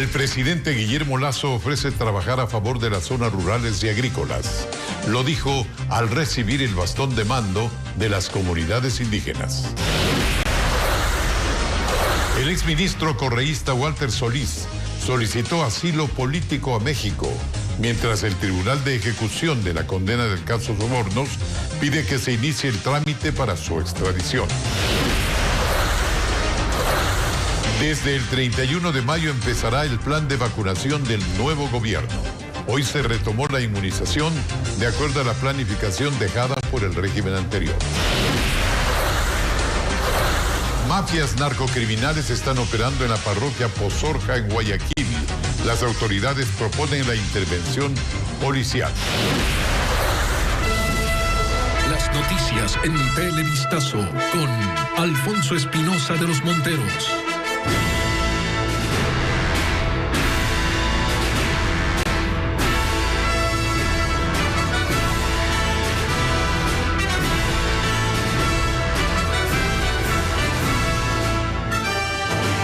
El presidente Guillermo Lasso ofrece trabajar a favor de las zonas rurales y agrícolas. Lo dijo al recibir el bastón de mando de las comunidades indígenas. El exministro correísta Walter Solís solicitó asilo político a México, mientras el Tribunal de Ejecución de la condena del caso Sobornos pide que se inicie el trámite para su extradición. Desde el 31 de mayo empezará el plan de vacunación del nuevo gobierno. Hoy se retomó la inmunización de acuerdo a la planificación dejada por el régimen anterior. Mafias narcocriminales están operando en la parroquia Pozorja en Guayaquil. Las autoridades proponen la intervención policial. Las noticias en Televistazo con Alfonso Espinosa de los Monteros.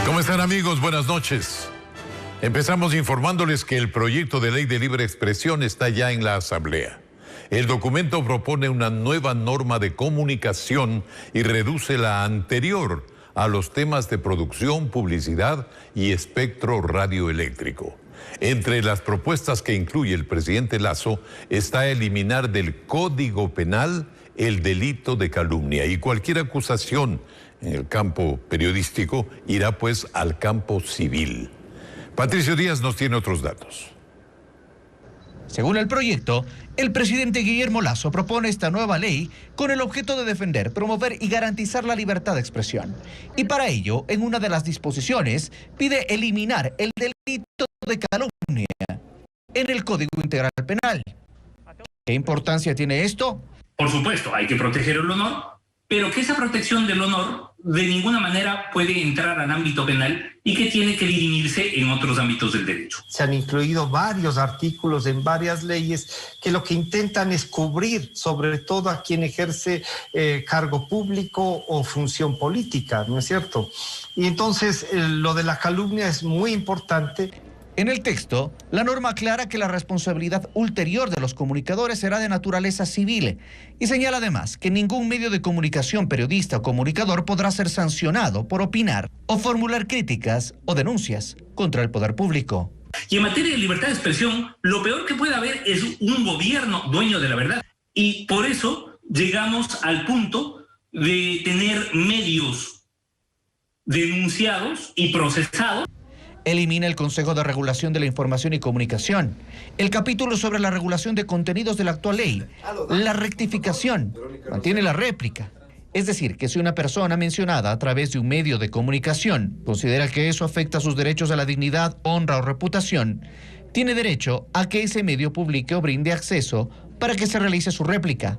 ¿Cómo están, amigos? Buenas noches. Empezamos informándoles que el proyecto de ley de libre expresión está ya en la Asamblea. El documento propone una nueva norma de comunicación y reduce la anterior a los temas de producción, publicidad y espectro radioeléctrico. Entre las propuestas que incluye el presidente Lasso está eliminar del Código Penal el delito de calumnia y cualquier acusación en el campo periodístico irá pues al campo civil. Patricio Díaz nos tiene otros datos. Según el proyecto, el presidente Guillermo Lasso propone esta nueva ley con el objeto de defender, promover y garantizar la libertad de expresión. Y para ello, en una de las disposiciones, pide eliminar el delito de calumnia en el Código Integral Penal. ¿Qué importancia tiene esto? Por supuesto, hay que proteger el honor, pero que esa protección del honor de ninguna manera puede entrar al ámbito penal y que tiene que dirimirse en otros ámbitos del derecho. Se han incluido varios artículos en varias leyes que lo que intentan es cubrir sobre todo a quien ejerce cargo público o función política, ¿no es cierto? Y entonces lo de la calumnia es muy importante. En el texto, la norma aclara que la responsabilidad ulterior de los comunicadores será de naturaleza civil y señala además que ningún medio de comunicación, periodista o comunicador podrá ser sancionado por opinar o formular críticas o denuncias contra el poder público. Y en materia de libertad de expresión, lo peor que puede haber es un gobierno dueño de la verdad. Y por eso llegamos al punto de tener medios denunciados y procesados. Elimina el Consejo de Regulación de la Información y Comunicación, el capítulo sobre la regulación de contenidos de la actual ley, la rectificación, mantiene la réplica. Es decir, que si una persona mencionada a través de un medio de comunicación considera que eso afecta sus derechos a la dignidad, honra o reputación, tiene derecho a que ese medio publique o brinde acceso para que se realice su réplica.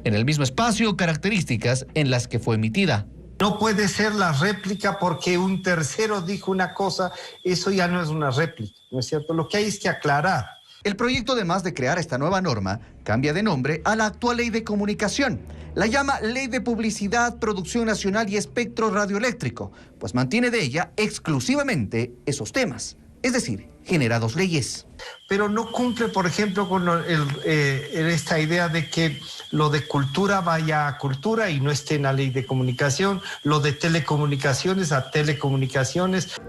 En el mismo espacio o características en las que fue emitida. No puede ser la réplica porque un tercero dijo una cosa, eso ya no es una réplica, ¿no es cierto? Lo que hay es que aclarar. El proyecto, además de crear esta nueva norma, cambia de nombre a la actual Ley de Comunicación. La llama Ley de Publicidad, Producción Nacional y Espectro Radioeléctrico, pues mantiene de ella exclusivamente esos temas. Es decir, genera dos leyes. Pero no cumple, por ejemplo, con esta idea de que lo de cultura vaya a cultura y no esté en la ley de comunicación, lo de telecomunicaciones a telecomunicaciones.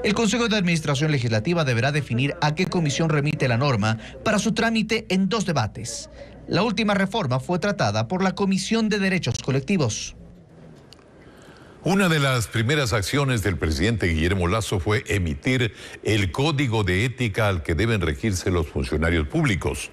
El Consejo de Administración Legislativa deberá definir a qué comisión remite la norma para su trámite en 2 debates. La última reforma fue tratada por la Comisión de Derechos Colectivos. Una de las primeras acciones del presidente Guillermo Lasso fue emitir el código de ética al que deben regirse los funcionarios públicos.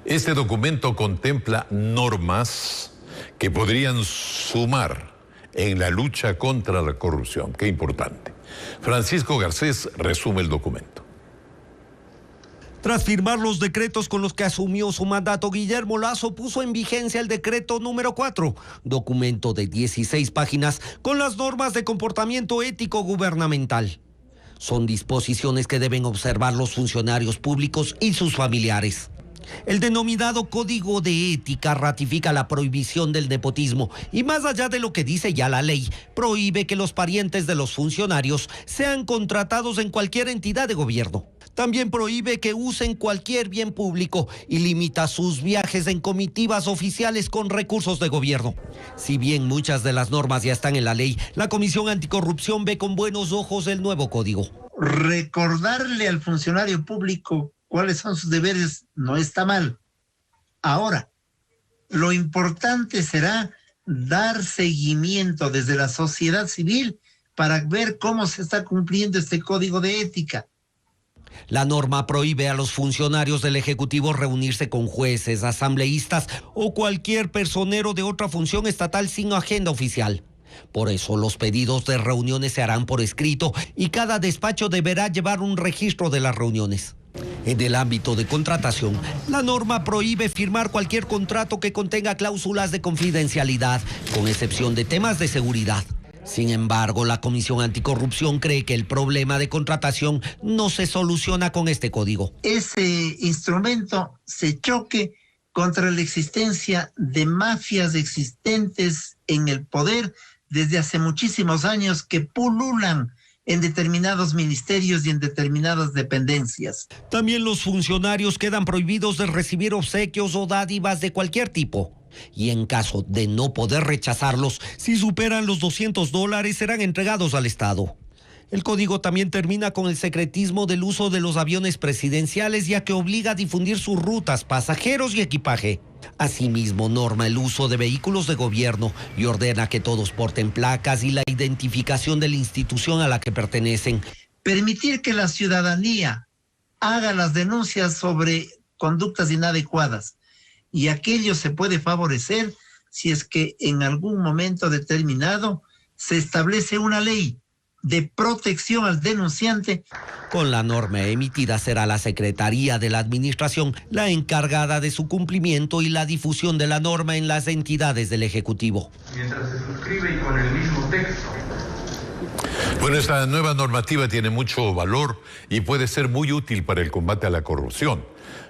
Este documento contempla normas que podrían sumar en la lucha contra la corrupción. Qué importante. Francisco Garcés resume el documento. Tras firmar los decretos con los que asumió su mandato, Guillermo Lasso puso en vigencia el decreto número 4, documento de 16 páginas con las normas de comportamiento ético gubernamental. Son disposiciones que deben observar los funcionarios públicos y sus familiares. El denominado Código de Ética ratifica la prohibición del nepotismo y, más allá de lo que dice ya la ley, prohíbe que los parientes de los funcionarios sean contratados en cualquier entidad de gobierno. También prohíbe que usen cualquier bien público y limita sus viajes en comitivas oficiales con recursos de gobierno. Si bien muchas de las normas ya están en la ley, la Comisión Anticorrupción ve con buenos ojos el nuevo código. Recordarle al funcionario público cuáles son sus deberes no está mal. Ahora, lo importante será dar seguimiento desde la sociedad civil para ver cómo se está cumpliendo este código de ética. La norma prohíbe a los funcionarios del Ejecutivo reunirse con jueces, asambleístas o cualquier personero de otra función estatal sin agenda oficial. Por eso los pedidos de reuniones se harán por escrito y cada despacho deberá llevar un registro de las reuniones. En el ámbito de contratación, la norma prohíbe firmar cualquier contrato que contenga cláusulas de confidencialidad, con excepción de temas de seguridad. Sin embargo, la Comisión Anticorrupción cree que el problema de contratación no se soluciona con este código. Ese instrumento se choque contra la existencia de mafias existentes en el poder desde hace muchísimos años que pululan en determinados ministerios y en determinadas dependencias. También los funcionarios quedan prohibidos de recibir obsequios o dádivas de cualquier tipo. Y en caso de no poder rechazarlos, si superan los $200 serán entregados al Estado. El código también termina con el secretismo del uso de los aviones presidenciales, ya que obliga a difundir sus rutas, pasajeros y equipaje. Asimismo, norma el uso de vehículos de gobierno y ordena que todos porten placas y la identificación de la institución a la que pertenecen. Permitir que la ciudadanía haga las denuncias sobre conductas inadecuadas, y aquello se puede favorecer si es que en algún momento determinado se establece una ley de protección al denunciante. Con la norma emitida será la Secretaría de la Administración la encargada de su cumplimiento y la difusión de la norma en las entidades del Ejecutivo. Mientras se suscribe y con el mismo texto. Bueno, esta nueva normativa tiene mucho valor y puede ser muy útil para el combate a la corrupción.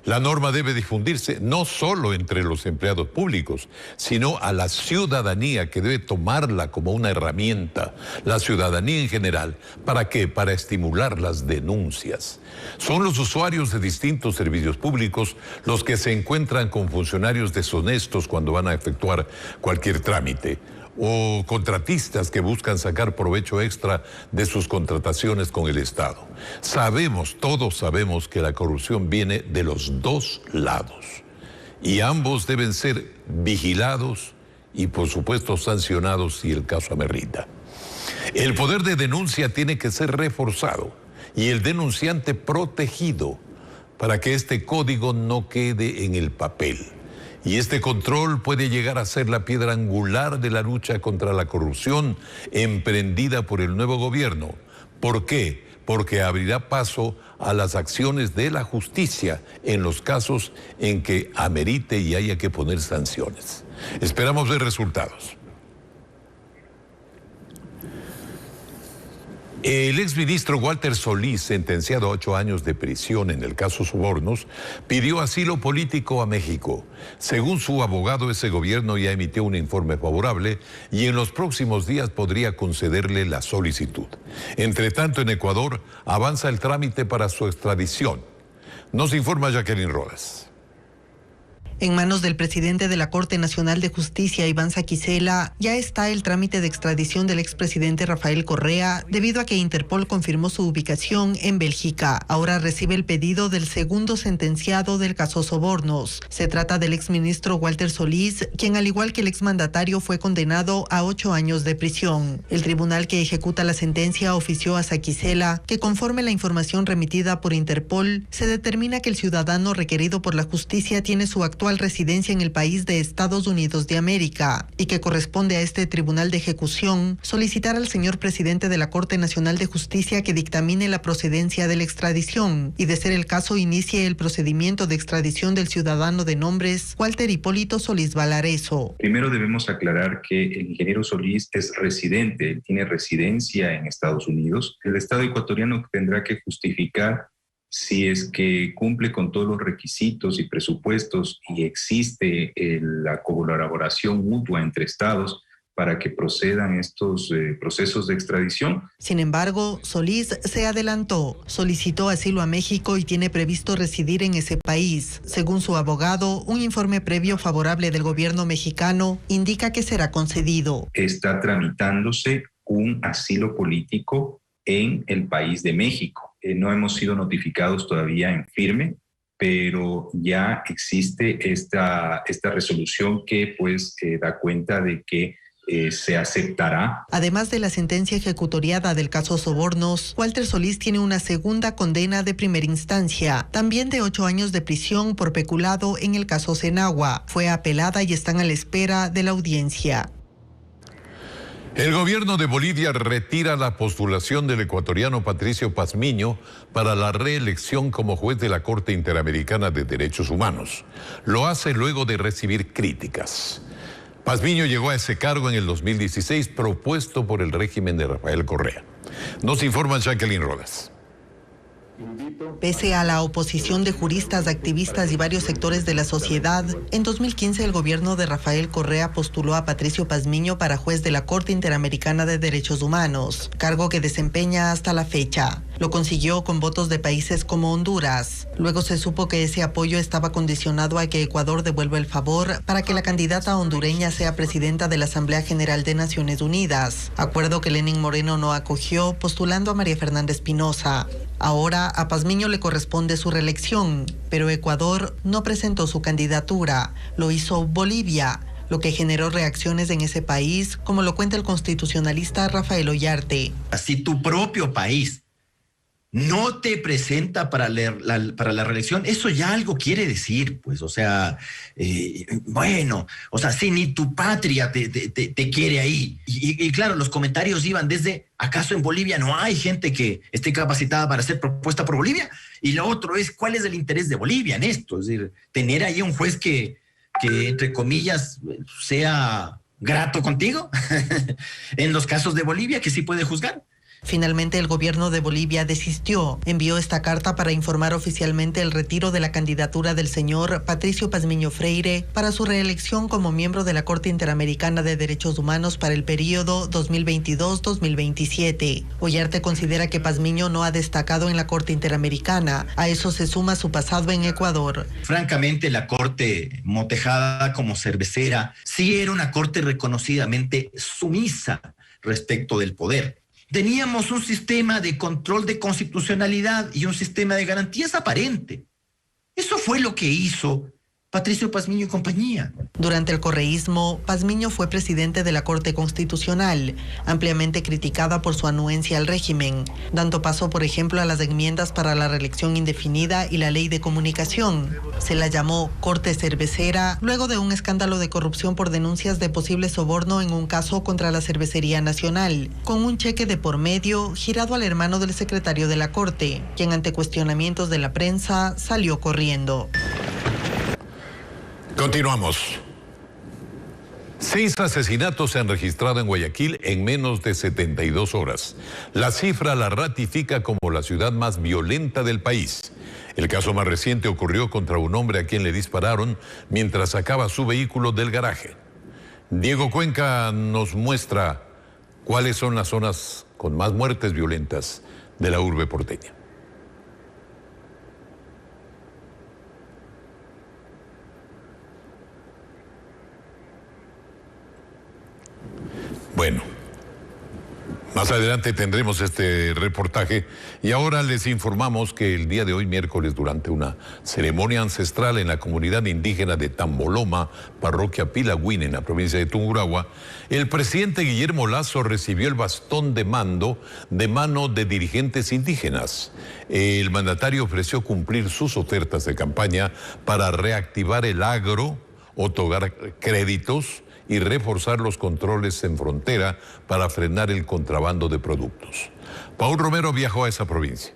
La norma debe difundirse no solo entre los empleados públicos, sino a la ciudadanía, que debe tomarla como una herramienta, la ciudadanía en general. ¿Para qué? Para estimular las denuncias. Son los usuarios de distintos servicios públicos los que se encuentran con funcionarios deshonestos cuando van a efectuar cualquier trámite, o contratistas que buscan sacar provecho extra de sus contrataciones con el Estado. Todos sabemos que la corrupción viene de los dos lados y ambos deben ser vigilados y, por supuesto, sancionados si el caso amerita. El poder de denuncia tiene que ser reforzado y el denunciante protegido para que este código no quede en el papel. Y este control puede llegar a ser la piedra angular de la lucha contra la corrupción emprendida por el nuevo gobierno. ¿Por qué? Porque abrirá paso a las acciones de la justicia en los casos en que amerite y haya que poner sanciones. Esperamos ver resultados. El exministro Walter Solís, sentenciado a 8 años de prisión en el caso Sobornos, pidió asilo político a México. Según su abogado, ese gobierno ya emitió un informe favorable y en los próximos días podría concederle la solicitud. Entre tanto, en Ecuador avanza el trámite para su extradición. Nos informa Jacqueline Rodas. En manos del presidente de la Corte Nacional de Justicia, Iván Saquicela, ya está el trámite de extradición del expresidente Rafael Correa, debido a que Interpol confirmó su ubicación en Bélgica. Ahora recibe el pedido del segundo sentenciado del caso Sobornos. Se trata del exministro Walter Solís, quien, al igual que el exmandatario, fue condenado a 8 años de prisión. El tribunal que ejecuta la sentencia ofició a Saquicela que, conforme la información remitida por Interpol, se determina que el ciudadano requerido por la justicia tiene su actual residencia en el país de Estados Unidos de América y que corresponde a este tribunal de ejecución solicitar al señor presidente de la Corte Nacional de Justicia que dictamine la procedencia de la extradición y, de ser el caso, inicie el procedimiento de extradición del ciudadano de nombres Walter Hipólito Solís Valareso. Primero debemos aclarar que el ingeniero Solís es residente, él tiene residencia en Estados Unidos. El Estado ecuatoriano tendrá que justificar si es que cumple con todos los requisitos y presupuestos y existe la colaboración mutua entre estados para que procedan estos procesos de extradición. Sin embargo, Solís se adelantó, solicitó asilo a México y tiene previsto residir en ese país. Según su abogado, un informe previo favorable del gobierno mexicano indica que será concedido. Está tramitándose un asilo político en el país de México. No hemos sido notificados todavía en firme, pero ya existe esta resolución que pues da cuenta de que se aceptará. Además de la sentencia ejecutoriada del caso Sobornos, Walter Solís tiene una segunda condena de primera instancia, también de 8 años de prisión por peculado en el caso Cenagua. Fue apelada y están a la espera de la audiencia. El gobierno de Bolivia retira la postulación del ecuatoriano Patricio Pazmiño para la reelección como juez de la Corte Interamericana de Derechos Humanos. Lo hace luego de recibir críticas. Pazmiño llegó a ese cargo en el 2016, propuesto por el régimen de Rafael Correa. Nos informa Jacqueline Rodas. Pese a la oposición de juristas, activistas y varios sectores de la sociedad, en 2015 el gobierno de Rafael Correa postuló a Patricio Pazmiño para juez de la Corte Interamericana de Derechos Humanos, cargo que desempeña hasta la fecha. Lo consiguió con votos de países como Honduras. Luego se supo que ese apoyo estaba condicionado a que Ecuador devuelva el favor para que la candidata hondureña sea presidenta de la Asamblea General de Naciones Unidas, acuerdo que Lenín Moreno no acogió, postulando a María Fernanda Espinosa. Ahora a Pazmiño le corresponde su reelección, pero Ecuador no presentó su candidatura, lo hizo Bolivia, lo que generó reacciones en ese país, como lo cuenta el constitucionalista Rafael Ollarte. Si tu propio país no te presenta para la reelección, eso ya algo quiere decir, pues, o sea, bueno, o sea, si ni tu patria te quiere ahí. Y claro, los comentarios iban desde, ¿acaso en Bolivia no hay gente que esté capacitada para ser propuesta por Bolivia? Y lo otro es, ¿cuál es el interés de Bolivia en esto? Es decir, tener ahí un juez que entre comillas, sea grato contigo, en los casos de Bolivia, que sí puede juzgar. Finalmente, el gobierno de Bolivia desistió. Envió esta carta para informar oficialmente el retiro de la candidatura del señor Patricio Pazmiño Freire para su reelección como miembro de la Corte Interamericana de Derechos Humanos para el periodo 2022-2027. Ollarte considera que Pazmiño no ha destacado en la Corte Interamericana. A eso se suma su pasado en Ecuador. Francamente, la Corte, motejada como cervecera, sí era una Corte reconocidamente sumisa respecto del poder. Teníamos un sistema de control de constitucionalidad y un sistema de garantías aparente. Eso fue lo que hizo Patricio Pazmiño y compañía. Durante el correísmo, Pazmiño fue presidente de la Corte Constitucional, ampliamente criticada por su anuencia al régimen, dando paso, por ejemplo, a las enmiendas para la reelección indefinida y la ley de comunicación. Se la llamó Corte Cervecera luego de un escándalo de corrupción por denuncias de posible soborno en un caso contra la Cervecería Nacional, con un cheque de por medio girado al hermano del secretario de la Corte, quien ante cuestionamientos de la prensa salió corriendo. Continuamos. 6 asesinatos se han registrado en Guayaquil en menos de 72 horas. La cifra la ratifica como la ciudad más violenta del país. El caso más reciente ocurrió contra un hombre a quien le dispararon mientras sacaba su vehículo del garaje. Diego Cuenca nos muestra cuáles son las zonas con más muertes violentas de la urbe porteña. Bueno, más adelante tendremos este reportaje y ahora les informamos que el día de hoy, miércoles, durante una ceremonia ancestral en la comunidad indígena de Tamboloma, parroquia Pilagüín, en la provincia de Tungurahua, el presidente Guillermo Lasso recibió el bastón de mando de mano de dirigentes indígenas. El mandatario ofreció cumplir sus ofertas de campaña para reactivar el agro, otorgar créditos y reforzar los controles en frontera para frenar el contrabando de productos. Paul Romero viajó a esa provincia.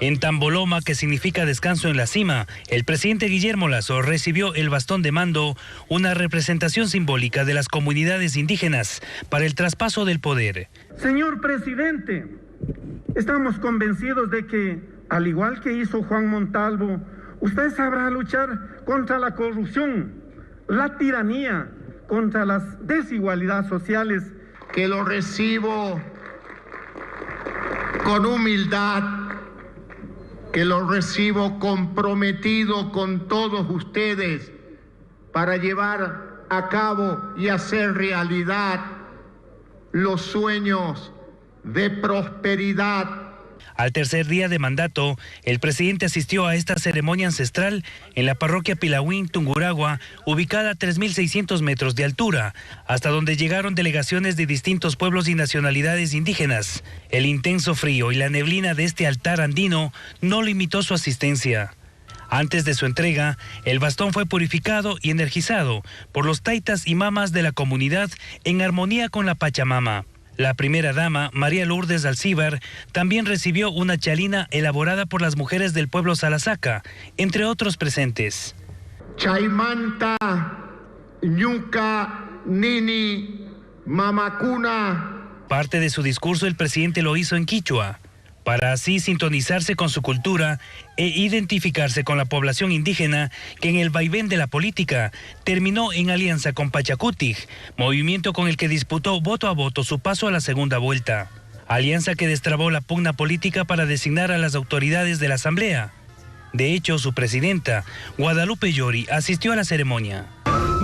En Tamboloma, que significa descanso en la cima, el presidente Guillermo Lasso recibió el bastón de mando, una representación simbólica de las comunidades indígenas para el traspaso del poder. Señor presidente, Estamos convencidos de que, al igual que hizo Juan Montalvo, usted sabrá luchar contra la corrupción, la tiranía, contra las desigualdades sociales. Que lo recibo con humildad, que lo recibo comprometido con todos ustedes para llevar a cabo y hacer realidad los sueños de prosperidad. Al tercer día de mandato, el presidente asistió a esta ceremonia ancestral en la parroquia Pilahuín, Tungurahua, ubicada a 3.600 metros de altura, hasta donde llegaron delegaciones de distintos pueblos y nacionalidades indígenas. El intenso frío y la neblina de este altar andino no limitó su asistencia. Antes de su entrega, el bastón fue purificado y energizado por los taitas y mamas de la comunidad en armonía con la Pachamama. La primera dama, María Lourdes Alcíbar, también recibió una chalina elaborada por las mujeres del pueblo Salasaca, entre otros presentes. Chaimanta, Ñuca, Nini, Mamacuna. Parte de su discurso el presidente lo hizo en quichua, para así sintonizarse con su cultura e identificarse con la población indígena que en el vaivén de la política terminó en alianza con Pachacutic, movimiento con el que disputó voto a voto su paso a la segunda vuelta. Alianza que destrabó la pugna política para designar a las autoridades de la Asamblea. De hecho, su presidenta, Guadalupe Llori, asistió a la ceremonia.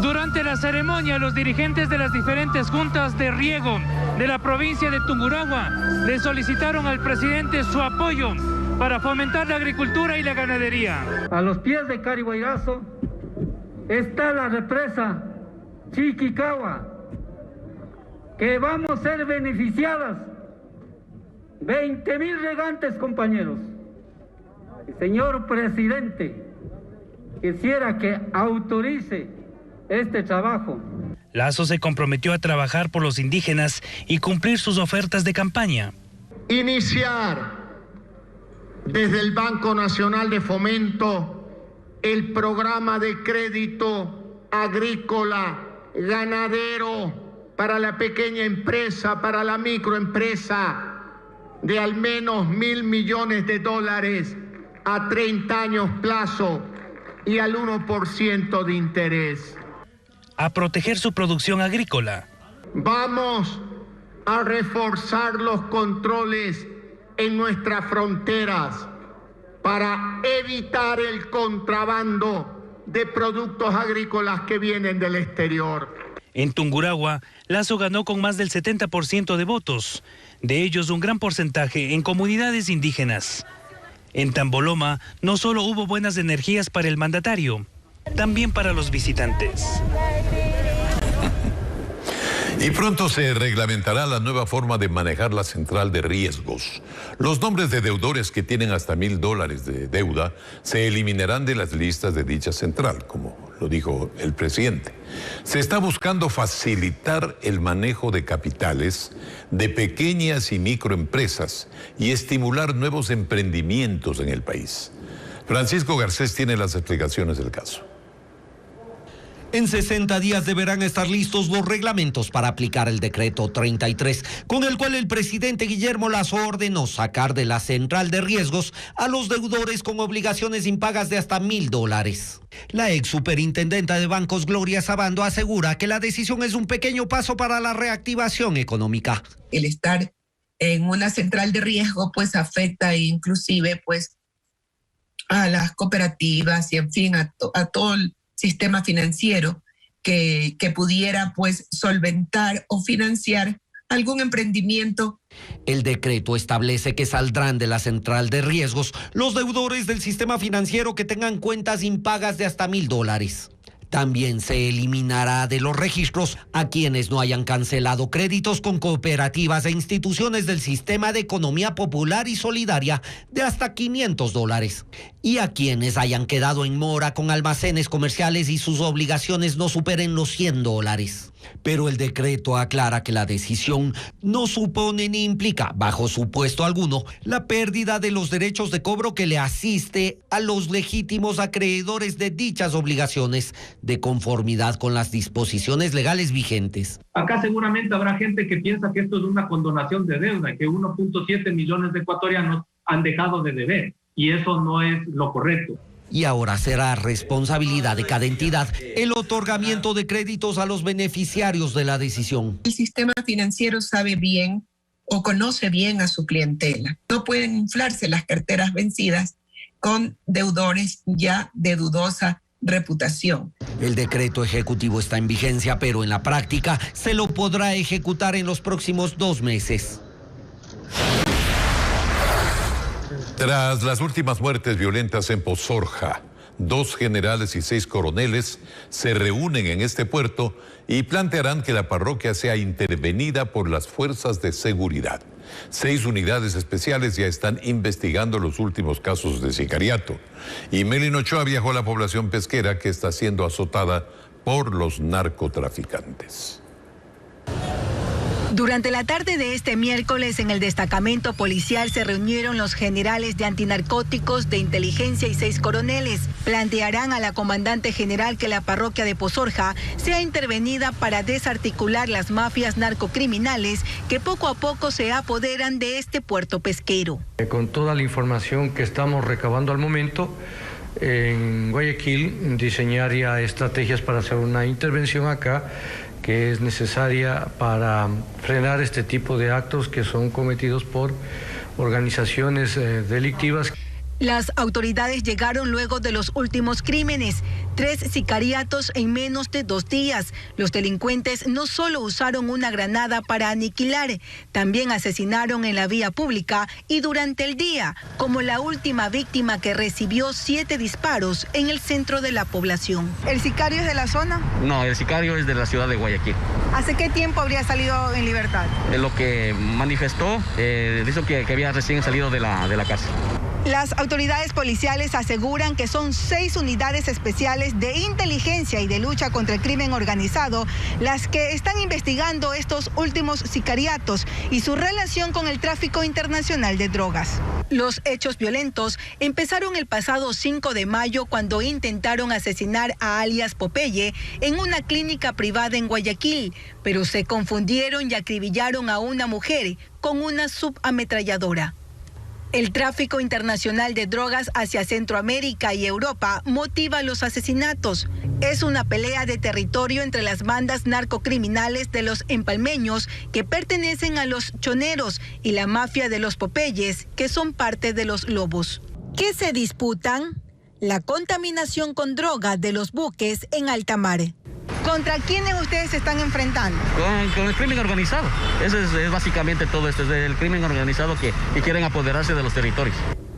Durante la ceremonia, los dirigentes de las diferentes juntas de riego de la provincia de Tungurahua le solicitaron al presidente su apoyo para fomentar la agricultura y la ganadería. A los pies de Carihuaygazo está la represa Chiquicahua, que vamos a ser beneficiadas 20,000 regantes, compañeros. El señor presidente quisiera que autorice este trabajo. Lazo se comprometió a trabajar por los indígenas y cumplir sus ofertas de campaña. Iniciar desde el Banco Nacional de Fomento el programa de crédito agrícola, ganadero, para la pequeña empresa, para la microempresa, de al menos $1.000 millones a 30 años plazo y al 1% de interés. A proteger su producción agrícola. Vamos a reforzar los controles en nuestras fronteras para evitar el contrabando de productos agrícolas que vienen del exterior. En Tungurahua, Lazo ganó con más del 70% de votos, de ellos un gran porcentaje en comunidades indígenas. En Tamboloma no solo hubo buenas energías para el mandatario, también para los visitantes. Y pronto se reglamentará la nueva forma de manejar la central de riesgos. Los nombres de deudores que tienen hasta $1,000 de deuda se eliminarán de las listas de dicha central, como lo dijo el presidente. Se está buscando facilitar el manejo de capitales de pequeñas y microempresas y estimular nuevos emprendimientos en el país. Francisco Garcés tiene las explicaciones del caso. En 60 días deberán estar listos los reglamentos para aplicar el decreto 33, con el cual el presidente Guillermo Lasso ordenó sacar de la central de riesgos a los deudores con obligaciones impagas de hasta $1,000. La ex superintendenta de bancos, Gloria Sabando, asegura que la decisión es un pequeño paso para la reactivación económica. El estar en una central de riesgo pues afecta inclusive pues a las cooperativas y en fin a todo el sistema financiero que pudiera pues solventar o financiar algún emprendimiento. El decreto establece que saldrán de la central de riesgos los deudores del sistema financiero que tengan cuentas impagas de hasta $1,000. También se eliminará de los registros a quienes no hayan cancelado créditos con cooperativas e instituciones del sistema de economía popular y solidaria de hasta $500 y a quienes hayan quedado en mora con almacenes comerciales y sus obligaciones no superen los $100. Pero el decreto aclara que la decisión no supone ni implica, bajo supuesto alguno, la pérdida de los derechos de cobro que le asiste a los legítimos acreedores de dichas obligaciones, de conformidad con las disposiciones legales vigentes. Acá seguramente habrá gente que piensa que esto es una condonación de deuda, que 1.7 millones de ecuatorianos han dejado de deber, y eso no es lo correcto. Y ahora será responsabilidad de cada entidad el otorgamiento de créditos a los beneficiarios de la decisión. El sistema financiero sabe bien o conoce bien a su clientela. No pueden inflarse las carteras vencidas con deudores ya de dudosa reputación. El decreto ejecutivo está en vigencia, pero en la práctica se lo podrá ejecutar en los próximos 2 meses. Tras las últimas muertes violentas en Pozorja, 2 generales y 6 coroneles se reúnen en este puerto y plantearán que la parroquia sea intervenida por las fuerzas de seguridad. 6 unidades especiales ya están investigando los últimos casos de sicariato. Y Melin Ochoa viajó a la población pesquera que está siendo azotada por los narcotraficantes. Durante la tarde de este miércoles en el destacamento policial se reunieron los generales de antinarcóticos, de inteligencia y 6 coroneles. Plantearán a la comandante general que la parroquia de Pozorja sea intervenida para desarticular las mafias narcocriminales que poco a poco se apoderan de este puerto pesquero. Con toda la información que estamos recabando al momento, en Guayaquil diseñar ya estrategias para hacer una intervención acá que es necesaria para frenar este tipo de actos que son cometidos por organizaciones delictivas. Las autoridades llegaron luego de los últimos crímenes, 3 sicariatos en menos de 2 días. Los delincuentes no solo usaron una granada para aniquilar, también asesinaron en la vía pública y durante el día, como la última víctima que recibió 7 disparos en el centro de la población. ¿El sicario es de la zona? No, el sicario es de la ciudad de Guayaquil. ¿Hace qué tiempo habría salido en libertad? Lo que manifestó, dijo que había recién salido de la cárcel. Las autoridades policiales aseguran que son 6 unidades especiales de inteligencia y de lucha contra el crimen organizado las que están investigando estos últimos sicariatos y su relación con el tráfico internacional de drogas. Los hechos violentos empezaron el pasado 5 de mayo cuando intentaron asesinar a alias Popeye en una clínica privada en Guayaquil, pero se confundieron y acribillaron a una mujer con una subametralladora. El tráfico internacional de drogas hacia Centroamérica y Europa motiva los asesinatos. Es una pelea de territorio entre las bandas narcocriminales de los empalmeños que pertenecen a los choneros y la mafia de los Popeyes que son parte de los lobos. ¿Qué se disputan? La contaminación con droga de los buques en alta mar. ¿Contra quiénes ustedes se están enfrentando? Con el crimen organizado. Eso es básicamente todo esto, es el crimen organizado que quieren apoderarse de los territorios.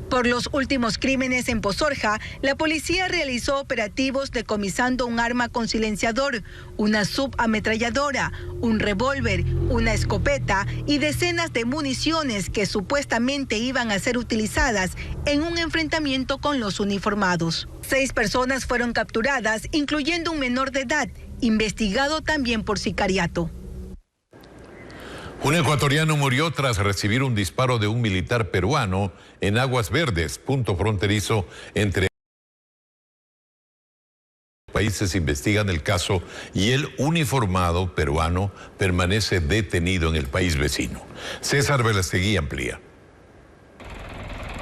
Por los últimos crímenes en Pozorja, la policía realizó operativos decomisando un arma con silenciador, una subametralladora, un revólver, una escopeta y decenas de municiones que supuestamente iban a ser utilizadas en un enfrentamiento con los uniformados. 6 personas fueron capturadas, incluyendo un menor de edad, investigado también por sicariato. Un ecuatoriano murió tras recibir un disparo de un militar peruano en Aguas Verdes, punto fronterizo entre países. Investigan el caso y el uniformado peruano permanece detenido en el país vecino. César Velastegui amplía.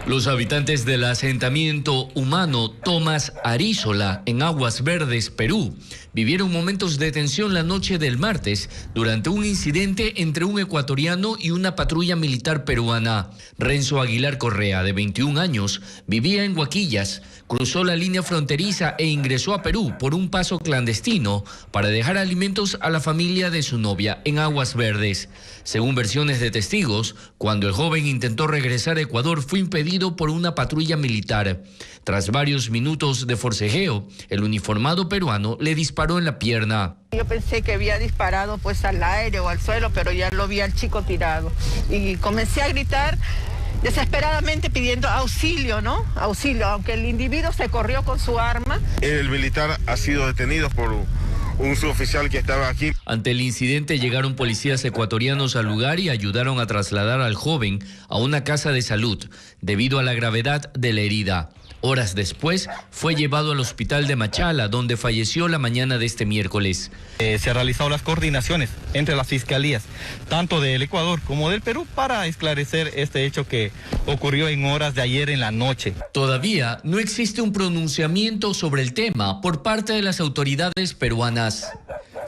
Los habitantes del asentamiento humano Tomás Arízola en Aguas Verdes, Perú, vivieron momentos de tensión la noche del martes durante un incidente entre un ecuatoriano y una patrulla militar peruana. Renzo Aguilar Correa, de 21 años, vivía en Huaquillas, cruzó la línea fronteriza e ingresó a Perú por un paso clandestino para dejar alimentos a la familia de su novia en Aguas Verdes. Según versiones de testigos, cuando el joven intentó regresar a Ecuador fue impedido por una patrulla militar. Tras varios minutos de forcejeo, el uniformado peruano le disparó en la pierna. Yo pensé que había disparado pues al aire o al suelo, pero ya lo vi al chico tirado. Y comencé a gritar desesperadamente pidiendo auxilio, ¿no? Auxilio, aunque el individuo se corrió con su arma. El militar ha sido detenido por un suboficial que estaba aquí. Ante el incidente llegaron policías ecuatorianos al lugar y ayudaron a trasladar al joven a una casa de salud debido a la gravedad de la herida. Horas después fue llevado al hospital de Machala, donde falleció la mañana de este miércoles. Se han realizado las coordinaciones entre las fiscalías, tanto del Ecuador como del Perú, para esclarecer este hecho que ocurrió en horas de ayer en la noche. Todavía no existe un pronunciamiento sobre el tema por parte de las autoridades peruanas.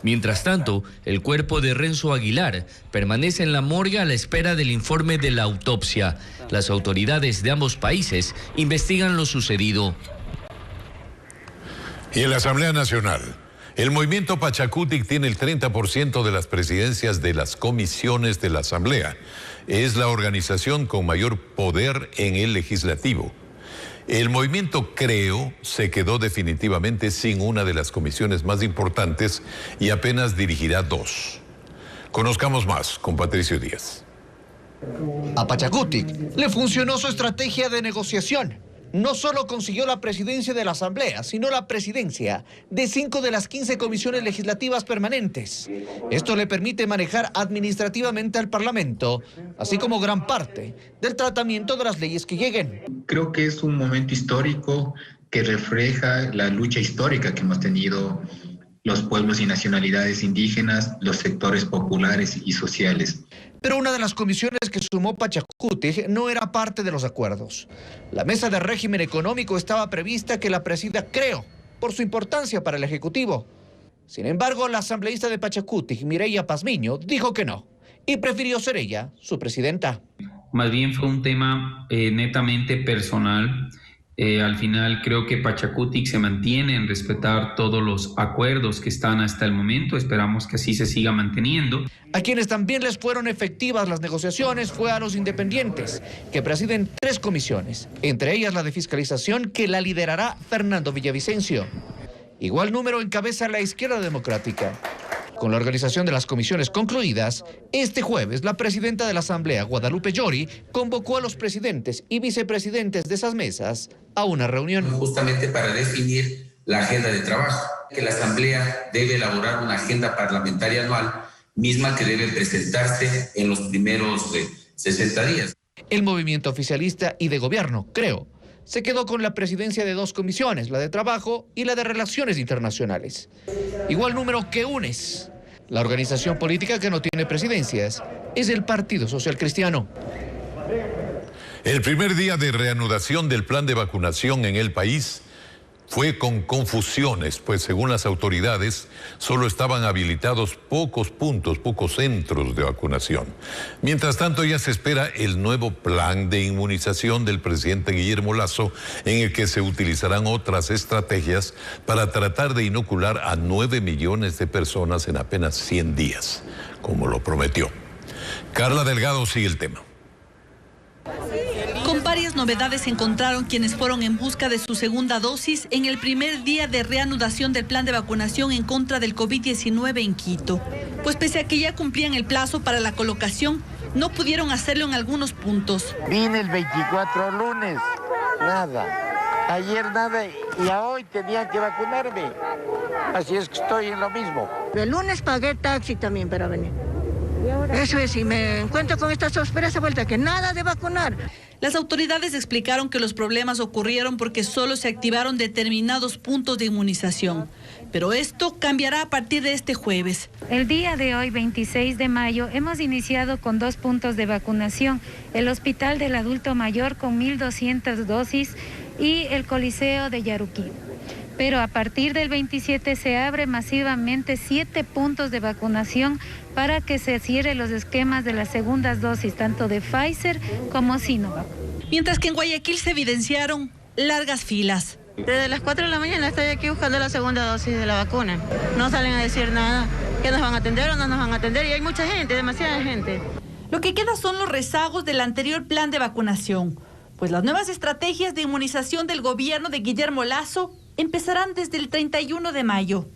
Mientras tanto, el cuerpo de Renzo Aguilar permanece en la morgue a la espera del informe de la autopsia. Las autoridades de ambos países investigan lo sucedido. Y en la Asamblea Nacional, el movimiento Pachakutik tiene el 30% de las presidencias de las comisiones de la Asamblea. Es la organización con mayor poder en el legislativo. El movimiento Creo se quedó definitivamente sin una de las comisiones más importantes y apenas dirigirá 2. Conozcamos más con Patricio Díaz. A Pachakutik le funcionó su estrategia de negociación. No solo consiguió la presidencia de la Asamblea, sino la presidencia de 5 de las 15 comisiones legislativas permanentes. Esto le permite manejar administrativamente al Parlamento, así como gran parte del tratamiento de las leyes que lleguen. Creo que es un momento histórico que refleja la lucha histórica que hemos tenido los pueblos y nacionalidades indígenas, los sectores populares y sociales. Pero una de las comisiones que sumó Pachakutik no era parte de los acuerdos. La mesa de régimen económico estaba prevista que la presida Creo, por su importancia para el Ejecutivo. Sin embargo, la asambleísta de Pachakutik, Mireya Pazmiño, dijo que no y prefirió ser ella su presidenta. Más bien fue un tema netamente personal. Al final creo que Pachakutik se mantiene en respetar todos los acuerdos que están hasta el momento. Esperamos que así se siga manteniendo. A quienes también les fueron efectivas las negociaciones fue a los independientes, que presiden 3 comisiones, entre ellas la de fiscalización que la liderará Fernando Villavicencio. Igual número encabeza la Izquierda Democrática. Con la organización de las comisiones concluidas, este jueves la presidenta de la Asamblea, Guadalupe Llori, convocó a los presidentes y vicepresidentes de esas mesas a una reunión. Justamente para definir la agenda de trabajo, que la Asamblea debe elaborar una agenda parlamentaria anual, misma que debe presentarse en los primeros 60 días. El movimiento oficialista y de gobierno, Creo, se quedó con la presidencia de 2 comisiones, la de Trabajo y la de Relaciones Internacionales. Igual número que UNES. La organización política que no tiene presidencias es el Partido Social Cristiano. El primer día de reanudación del plan de vacunación en el país fue con confusiones, pues según las autoridades solo estaban habilitados pocos puntos, pocos centros de vacunación. Mientras tanto ya se espera el nuevo plan de inmunización del presidente Guillermo Lasso, en el que se utilizarán otras estrategias para tratar de inocular a 9 millones de personas en apenas 100 días, como lo prometió. Carla Delgado sigue el tema. Con varias novedades se encontraron quienes fueron en busca de su segunda dosis en el primer día de reanudación del plan de vacunación en contra del COVID-19 en Quito. Pues pese a que ya cumplían el plazo para la colocación, no pudieron hacerlo en algunos puntos. Vine el 24 lunes, nada. Ayer nada y a hoy tenía que vacunarme. Así es que estoy en lo mismo. El lunes pagué taxi también para venir. Eso es, y me encuentro con esta sorpresa vuelta que nada de vacunar. Las autoridades explicaron que los problemas ocurrieron porque solo se activaron determinados puntos de inmunización. Pero esto cambiará a partir de este jueves. El día de hoy, 26 de mayo, hemos iniciado con 2 puntos de vacunación. El Hospital del Adulto Mayor con 1.200 dosis y el Coliseo de Yaruquí. Pero a partir del 27 se abre masivamente 7 puntos de vacunación para que se cierren los esquemas de las segundas dosis, tanto de Pfizer como Sinovac. Mientras que en Guayaquil se evidenciaron largas filas. Desde las 4 de la mañana estoy aquí buscando la segunda dosis de la vacuna. No salen a decir nada, que nos van a atender o no nos van a atender, y hay mucha gente, demasiada gente. Lo que queda son los rezagos del anterior plan de vacunación, pues las nuevas estrategias de inmunización del gobierno de Guillermo Lasso empezarán desde el 31 de mayo.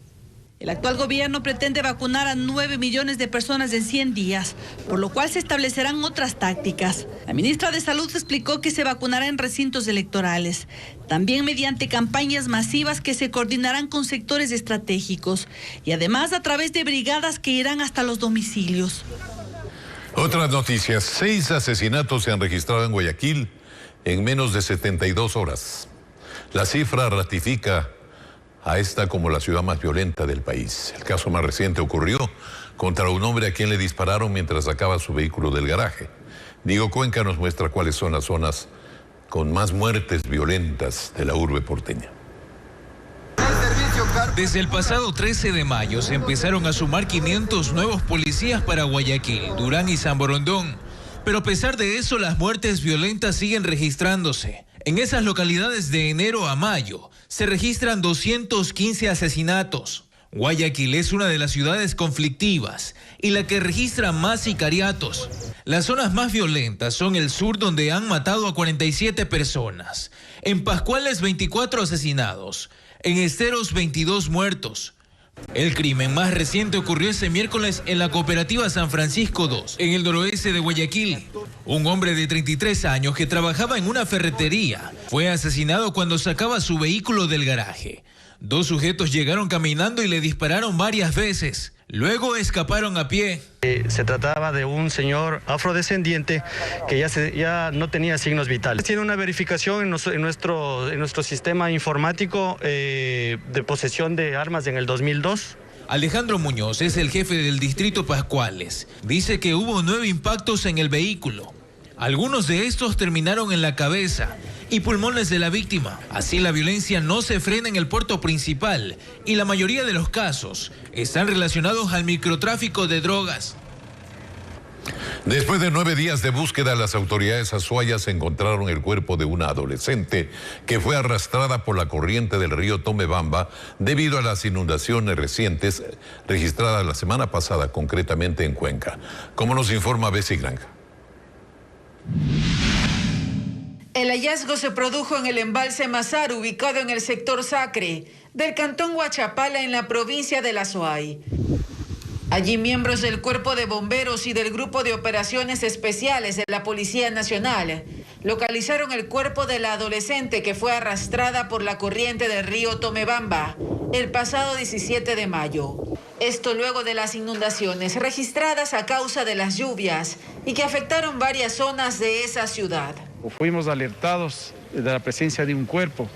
El actual gobierno pretende vacunar a 9 millones de personas en 100 días, por lo cual se establecerán otras tácticas. La ministra de Salud explicó que se vacunará en recintos electorales, también mediante campañas masivas que se coordinarán con sectores estratégicos y además a través de brigadas que irán hasta los domicilios. Otras noticias, 6 asesinatos se han registrado en Guayaquil en menos de 72 horas. La cifra ratifica a esta como la ciudad más violenta del país. El caso más reciente ocurrió contra un hombre a quien le dispararon mientras sacaba su vehículo del garaje. Diego Cuenca nos muestra cuáles son las zonas con más muertes violentas de la urbe porteña. Desde el pasado 13 de mayo se empezaron a sumar 500 nuevos policías para Guayaquil, Durán y San Borondón. Pero a pesar de eso, las muertes violentas siguen registrándose. En esas localidades de enero a mayo se registran 215 asesinatos. Guayaquil es una de las ciudades conflictivas y la que registra más sicariatos. Las zonas más violentas son el sur, donde han matado a 47 personas. En Pascuales, 24 asesinados. En Esteros, 22 muertos. El crimen más reciente ocurrió este miércoles en la cooperativa San Francisco II, en el noroeste de Guayaquil. Un hombre de 33 años que trabajaba en una ferretería fue asesinado cuando sacaba su vehículo del garaje. 2 sujetos llegaron caminando y le dispararon varias veces. Luego escaparon a pie. Se trataba de un señor afrodescendiente que ya no tenía signos vitales. Tiene una verificación en nuestro sistema informático de posesión de armas en el 2002. Alejandro Muñoz es el jefe del distrito Pascuales. Dice que hubo 9 impactos en el vehículo. Algunos de estos terminaron en la cabeza y pulmones de la víctima. Así la violencia no se frena en el puerto principal y la mayoría de los casos están relacionados al microtráfico de drogas. Después de 9 días de búsqueda, las autoridades azuayas encontraron el cuerpo de una adolescente que fue arrastrada por la corriente del río Tomebamba debido a las inundaciones recientes registradas la semana pasada, concretamente en Cuenca. Como nos informa Bessie Granja. El hallazgo se produjo en el embalse Mazar, ubicado en el sector Sacre del cantón Huachapala, en la provincia de La Azuay. Allí miembros del Cuerpo de Bomberos y del Grupo de Operaciones Especiales de la Policía Nacional localizaron el cuerpo de la adolescente que fue arrastrada por la corriente del río Tomebamba el pasado 17 de mayo. Esto luego de las inundaciones registradas a causa de las lluvias y que afectaron varias zonas de esa ciudad. Fuimos alertados de la presencia de un cuerpo,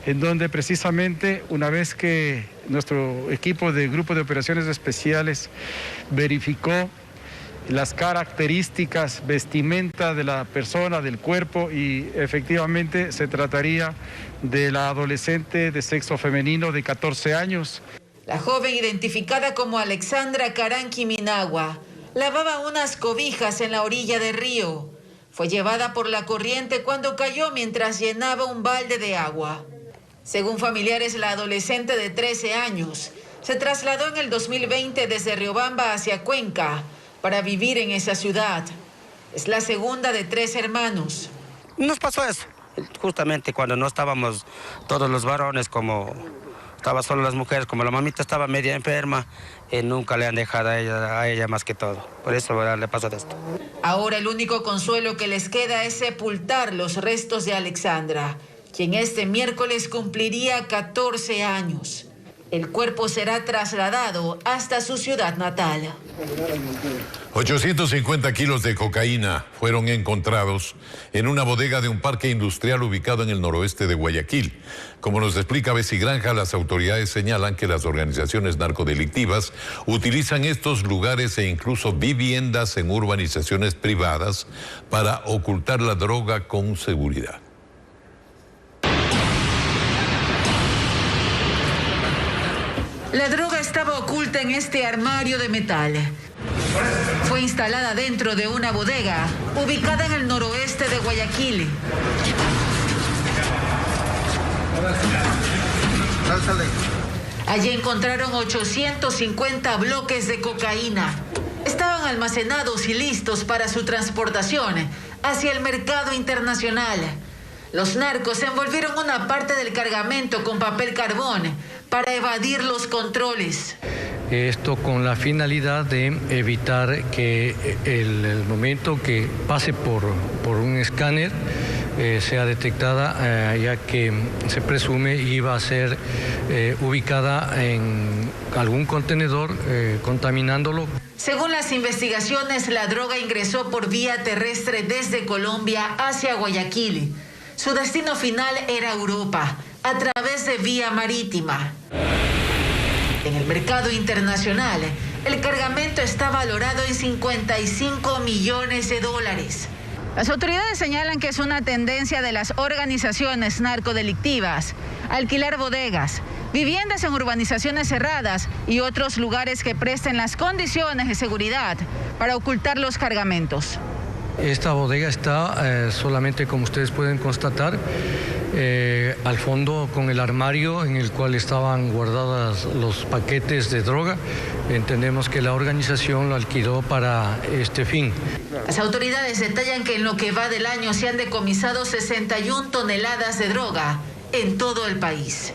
en donde precisamente una vez que nuestro equipo de Grupo de Operaciones Especiales verificó las características, vestimenta de la persona, del cuerpo, y efectivamente se trataría de la adolescente de sexo femenino de 14 años. La joven, identificada como Alexandra Caranqui Minagua, lavaba unas cobijas en la orilla del río. Fue llevada por la corriente cuando cayó mientras llenaba un balde de agua. Según familiares, la adolescente de 13 años se trasladó en el 2020 desde Riobamba hacia Cuenca para vivir en esa ciudad. Es la segunda de 3 hermanos. Nos pasó eso, justamente cuando no estábamos todos los varones, como estaban solo las mujeres, como la mamita estaba media enferma, nunca le han dejado a ella más que todo. Por eso le pasó esto. Ahora el único consuelo que les queda es sepultar los restos de Alexandra, quien este miércoles cumpliría 14 años. El cuerpo será trasladado hasta su ciudad natal. 850 kilos de cocaína fueron encontrados en una bodega de un parque industrial ubicado en el noroeste de Guayaquil. Como nos explica Bessie Granja, las autoridades señalan que las organizaciones narcodelictivas utilizan estos lugares e incluso viviendas en urbanizaciones privadas para ocultar la droga con seguridad. La droga estaba oculta en este armario de metal. Fue instalada dentro de una bodega ubicada en el noroeste de Guayaquil. Allí encontraron 850 bloques de cocaína. Estaban almacenados y listos para su transportación hacia el mercado internacional. Los narcos envolvieron una parte del cargamento con papel carbón para evadir los controles. Esto con la finalidad de evitar que el momento que pase por un escáner sea detectada, ya que se presume iba a ser ubicada en algún contenedor contaminándolo. Según las investigaciones, la droga ingresó por vía terrestre desde Colombia hacia Guayaquil. Su destino final era Europa, a través de vía marítima. En el mercado internacional, el cargamento está valorado en $55 millones. Las autoridades señalan que es una tendencia de las organizaciones narcodelictivas alquilar bodegas, viviendas en urbanizaciones cerradas y otros lugares que presten las condiciones de seguridad para ocultar los cargamentos. Esta bodega está solamente, como ustedes pueden constatar, al fondo con el armario en el cual estaban guardados los paquetes de droga. Entendemos que la organización lo alquiló para este fin. Las autoridades detallan que en lo que va del año se han decomisado 61 toneladas de droga en todo el país.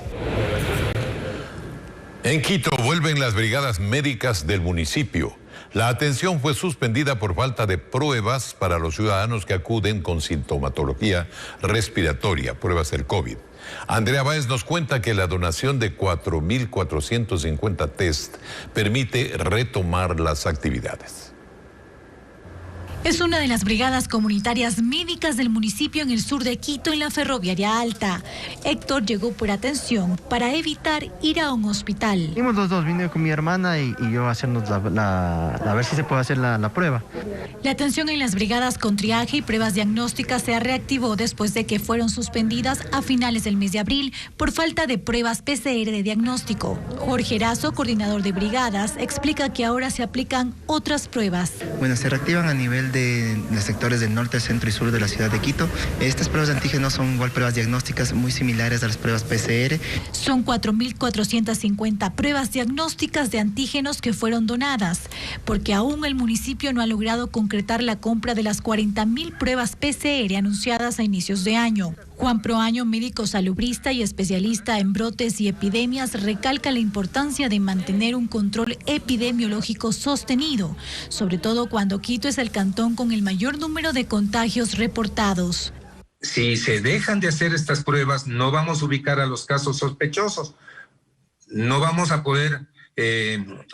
En Quito vuelven las brigadas médicas del municipio. La atención fue suspendida por falta de pruebas para los ciudadanos que acuden con sintomatología respiratoria, pruebas del COVID. Andrea Báez nos cuenta que la donación de 4.450 test permite retomar las actividades. Es una de las brigadas comunitarias médicas del municipio en el sur de Quito, en la Ferroviaria Alta. Héctor llegó por atención para evitar ir a un hospital. Vimos los dos, vine con mi hermana y yo a hacernos a ver si se puede hacer la prueba. La atención en las brigadas con triaje y pruebas diagnósticas se reactivó después de que fueron suspendidas a finales del mes de abril por falta de pruebas PCR de diagnóstico. Jorge Erazo, coordinador de brigadas, explica que ahora se aplican otras pruebas. Bueno, se reactivan a nivel de los sectores del norte, centro y sur de la ciudad de Quito. Estas pruebas de antígenos son igual pruebas diagnósticas muy similares a las pruebas PCR. Son 4.450 pruebas diagnósticas de antígenos que fueron donadas, porque aún el municipio no ha logrado concretar la compra de las 40.000 pruebas PCR anunciadas a inicios de año. Juan Proaño, médico salubrista y especialista en brotes y epidemias, recalca la importancia de mantener un control epidemiológico sostenido, sobre todo cuando Quito es el cantón con el mayor número de contagios reportados. Si se dejan de hacer estas pruebas, no vamos a ubicar a los casos sospechosos, no vamos a poder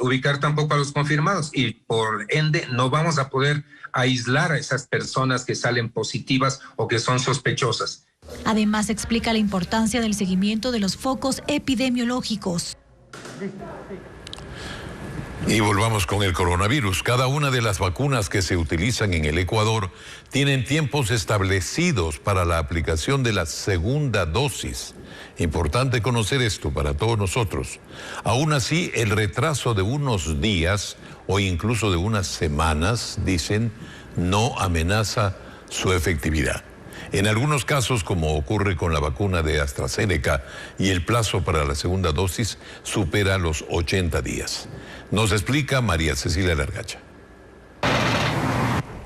ubicar tampoco a los confirmados y por ende no vamos a poder aislar a esas personas que salen positivas o que son sospechosas. Además, explica la importancia del seguimiento de los focos epidemiológicos. Y volvamos con el coronavirus. Cada una de las vacunas que se utilizan en el Ecuador tienen tiempos establecidos para la aplicación de la segunda dosis. Importante conocer esto para todos nosotros. Aún así, el retraso de unos días o incluso de unas semanas, dicen, no amenaza su efectividad. En algunos casos, como ocurre con la vacuna de AstraZeneca, y el plazo para la segunda dosis supera los 80 días. Nos explica María Cecilia Largacha.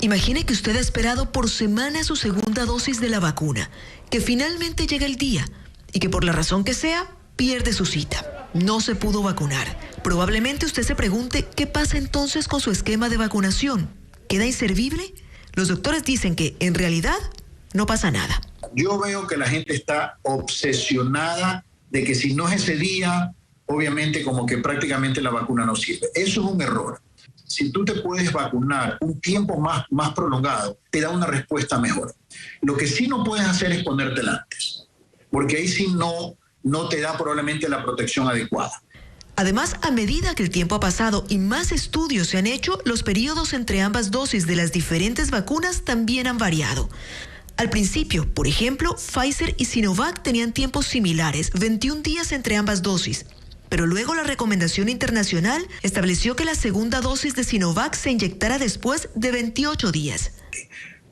Imagine que usted ha esperado por semanas su segunda dosis de la vacuna, que finalmente llega el día y que por la razón que sea, pierde su cita. No se pudo vacunar. Probablemente usted se pregunte qué pasa entonces con su esquema de vacunación. ¿Queda inservible? Los doctores dicen que, en realidad, no pasa nada. Yo veo que la gente está obsesionada de que si no es ese día, obviamente como que prácticamente la vacuna no sirve. Eso es un error. Si tú te puedes vacunar un tiempo más prolongado, te da una respuesta mejor. Lo que sí no puedes hacer es ponértela antes, porque ahí sí no te da probablemente la protección adecuada. Además, a medida que el tiempo ha pasado y más estudios se han hecho, los periodos entre ambas dosis de las diferentes vacunas también han variado. Al principio, por ejemplo, Pfizer y Sinovac tenían tiempos similares, 21 días entre ambas dosis. Pero luego la recomendación internacional estableció que la segunda dosis de Sinovac se inyectara después de 28 días.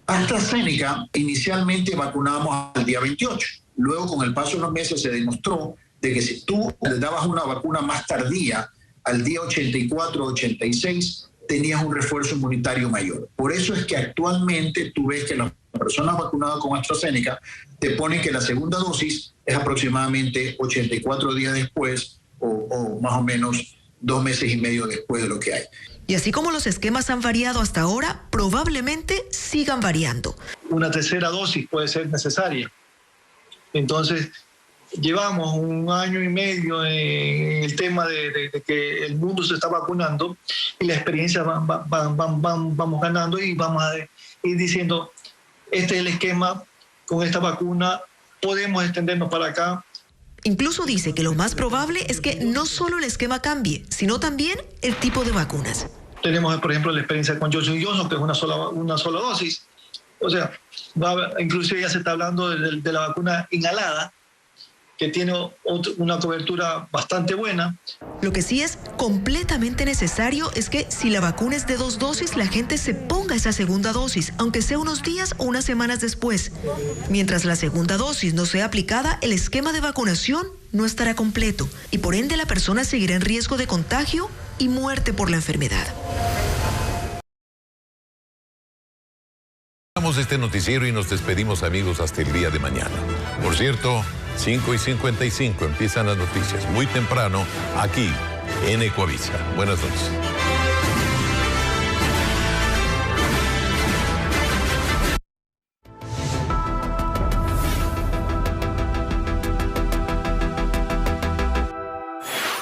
AstraZeneca inicialmente vacunábamos al día 28. Luego, con el paso de los meses, se demostró de que si tú le dabas una vacuna más tardía, al día 84 o 86, tenías un refuerzo inmunitario mayor. Por eso es que actualmente tú ves que las personas vacunadas con AstraZeneca te ponen que la segunda dosis es aproximadamente 84 días después o más o menos 2 meses y medio después de lo que hay. Y así como los esquemas han variado hasta ahora, probablemente sigan variando. Una tercera dosis puede ser necesaria. Entonces, llevamos 1 año y medio en el tema de que el mundo se está vacunando y la experiencia vamos ganando y vamos a ir diciendo, este es el esquema, con esta vacuna podemos extendernos para acá. Incluso dice que lo más probable es que no solo el esquema cambie, sino también el tipo de vacunas. Tenemos, por ejemplo, la experiencia con Johnson & Johnson, que es una sola dosis. O sea, inclusive ya se está hablando de la vacuna inhalada, que tiene una cobertura bastante buena. Lo que sí es completamente necesario es que si la vacuna es de 2 dosis, la gente se ponga esa segunda dosis, aunque sea unos días o unas semanas después. Mientras la segunda dosis no sea aplicada, el esquema de vacunación no estará completo y por ende la persona seguirá en riesgo de contagio y muerte por la enfermedad. Damos este noticiero y nos despedimos, amigos, hasta el día de mañana. Por cierto, 5:55 empiezan las noticias, muy temprano, aquí en Ecuavisa. Buenas noches.